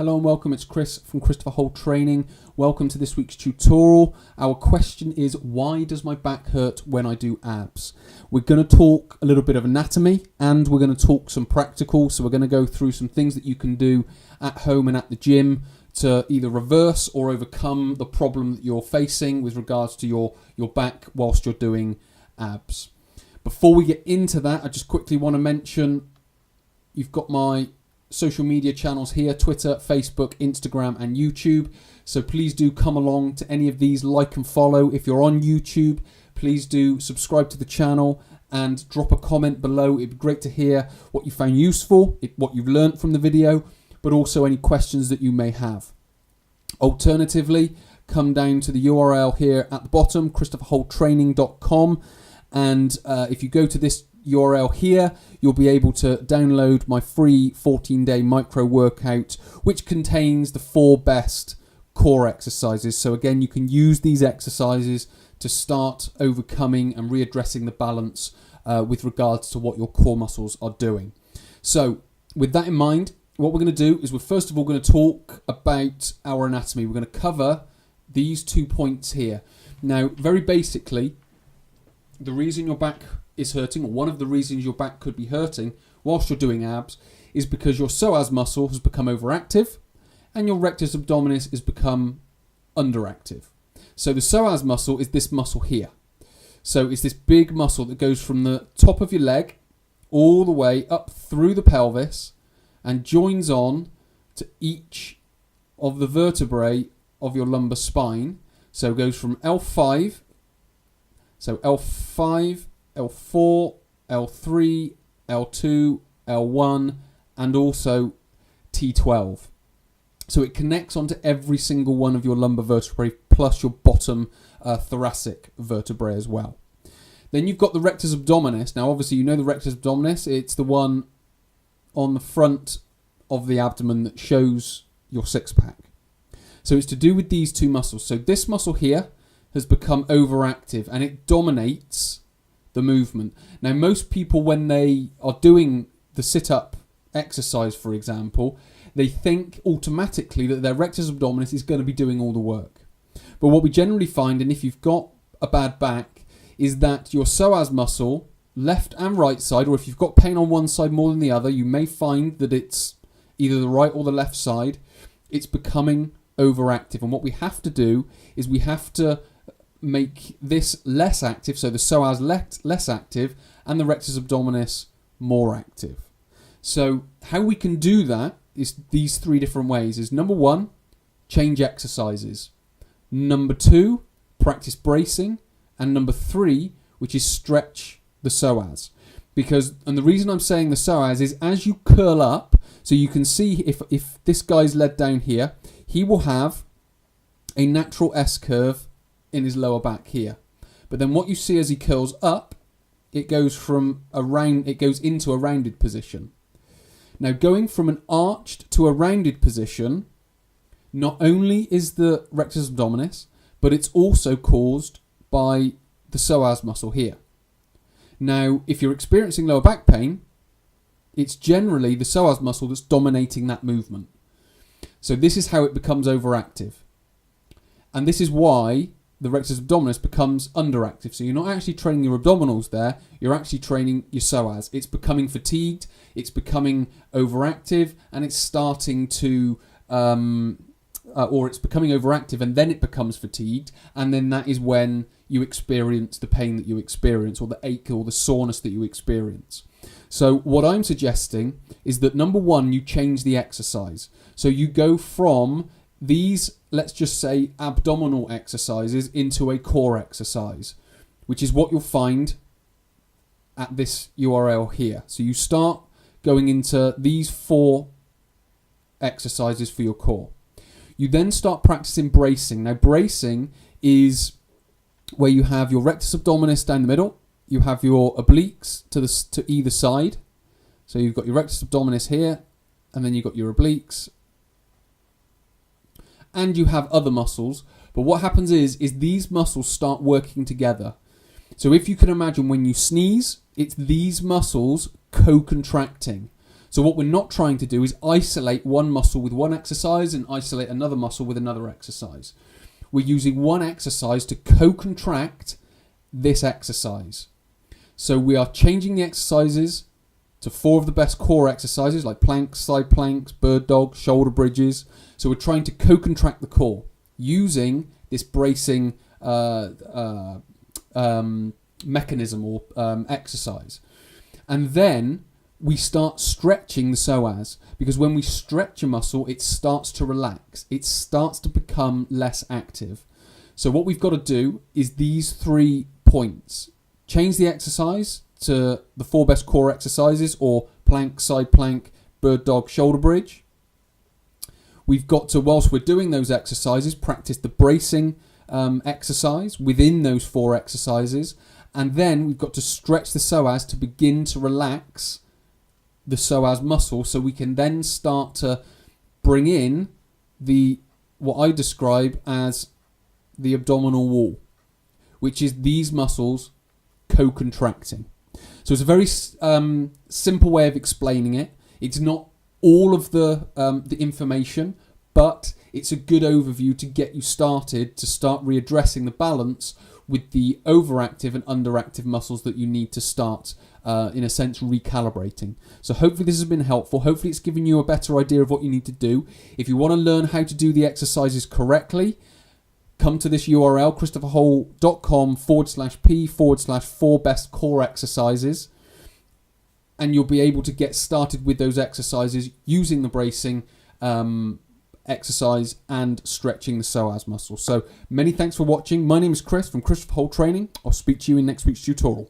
Hello and welcome, it's Chris from Christopher Holt Training. Welcome to this week's tutorial. Our question is, why does my back hurt when I do abs? We're going to talk a little bit of anatomy and we're going to talk some practical. So we're going to go through some things that you can do at home and at the gym to either reverse or overcome the problem that you're facing with regards to your back whilst you're doing abs. Before we get into that, I just quickly want to mention you've got my social media channels here: Twitter, Facebook, Instagram and YouTube. So please do come along to any of these, like and follow. If you're on YouTube, please do subscribe to the channel and drop a comment below. It'd be great to hear what you found useful, what you've learned from the video, but also any questions that you may have. Alternatively, come down to the URL here at the bottom, christopherholttraining.com, and if you go to this URL here, you'll be able to download my free 14-day micro workout, which contains the 4 best core exercises. So again, you can use these exercises to start overcoming and readdressing the balance with regards to what your core muscles are doing. So with that in mind, what we're going to do is we're first of all going to talk about our anatomy. We're going to cover these 2 points here. Now, very basically, the reason your back is hurting, or one of the reasons your back could be hurting whilst you're doing abs, is because your psoas muscle has become overactive and your rectus abdominis has become underactive. So the psoas muscle is this muscle here. So it's this big muscle that goes from the top of your leg all the way up through the pelvis and joins on to each of the vertebrae of your lumbar spine. So it goes from L5, so L5, L4, L3, L2, L1, and also T12. So it connects onto every single one of your lumbar vertebrae, plus your bottom thoracic vertebrae as well. Then you've got the rectus abdominis. Now, obviously, you know the rectus abdominis. It's the one on the front of the abdomen that shows your six-pack. So it's to do with these two muscles. So this muscle here has become overactive and it dominates the movement. Now, most people, when they are doing the sit-up exercise, for example, they think automatically that their rectus abdominis is going to be doing all the work. But what we generally find, and if you've got a bad back, is that your psoas muscle, left and right side, or if you've got pain on one side more than the other, you may find that it's either the right or the left side, it's becoming overactive. And what we have to do is we have to make this less active, so the psoas less active and the rectus abdominis more active. So how we can do that is these 3 different ways. Is number 1, change exercises. Number 2, practice bracing. And number 3, which is stretch the psoas. And the reason I'm saying the psoas is as you curl up, so you can see if this guy's led down here, he will have a natural S-curve in his lower back here. But then what you see as he curls up, it goes into a rounded position. Now, going from an arched to a rounded position, not only is the rectus abdominis, but it's also caused by the psoas muscle here. Now, if you're experiencing lower back pain, it's generally the psoas muscle that's dominating that movement. So this is how it becomes overactive. And this is why the rectus abdominis becomes underactive. So you're not actually training your abdominals there, you're actually training your psoas. It's becoming fatigued, it's becoming overactive, and it's starting to, or it's becoming overactive and then it becomes fatigued, and then that is when you experience the pain that you experience, or the ache or the soreness that you experience. So what I'm suggesting is that number 1, you change the exercise. So you go from these, let's just say, abdominal exercises into a core exercise, which is what you'll find at this URL here. So you start going into these 4 exercises for your core. You then start practicing bracing. Now, bracing is where you have your rectus abdominis down the middle, you have your obliques to either side. So you've got your rectus abdominis here, and then you've got your obliques, and you have other muscles. But what happens is these muscles start working together. So if you can imagine when you sneeze, it's these muscles co-contracting. So what we're not trying to do is isolate one muscle with one exercise and isolate another muscle with another exercise. We're using one exercise to co-contract this exercise. So we are changing the exercises to 4 of the best core exercises like planks, side planks, bird dog, shoulder bridges. So we're trying to co-contract the core using this bracing mechanism or exercise. And then we start stretching the psoas, because when we stretch a muscle, it starts to relax. It starts to become less active. So what we've got to do is these 3 points. Change the exercise to the 4 best core exercises, or plank, side plank, bird dog, shoulder bridge. We've got to, whilst we're doing those exercises, practice the bracing exercise within those 4 exercises. And then we've got to stretch the psoas to begin to relax the psoas muscle, so we can then start to bring in what I describe as the abdominal wall, which is these muscles co-contracting. So it's a very simple way of explaining it. It's not all of the information, but it's a good overview to get you started, to start readdressing the balance with the overactive and underactive muscles that you need to start, in a sense, recalibrating. So hopefully this has been helpful. Hopefully it's given you a better idea of what you need to do. If you want to learn how to do the exercises correctly, come to this URL, christopherhole.com/p/4 best core exercises, and you'll be able to get started with those exercises using the bracing exercise and stretching the psoas muscle. So many thanks for watching. My name is Chris from Christopher Hole Training. I'll speak to you in next week's tutorial.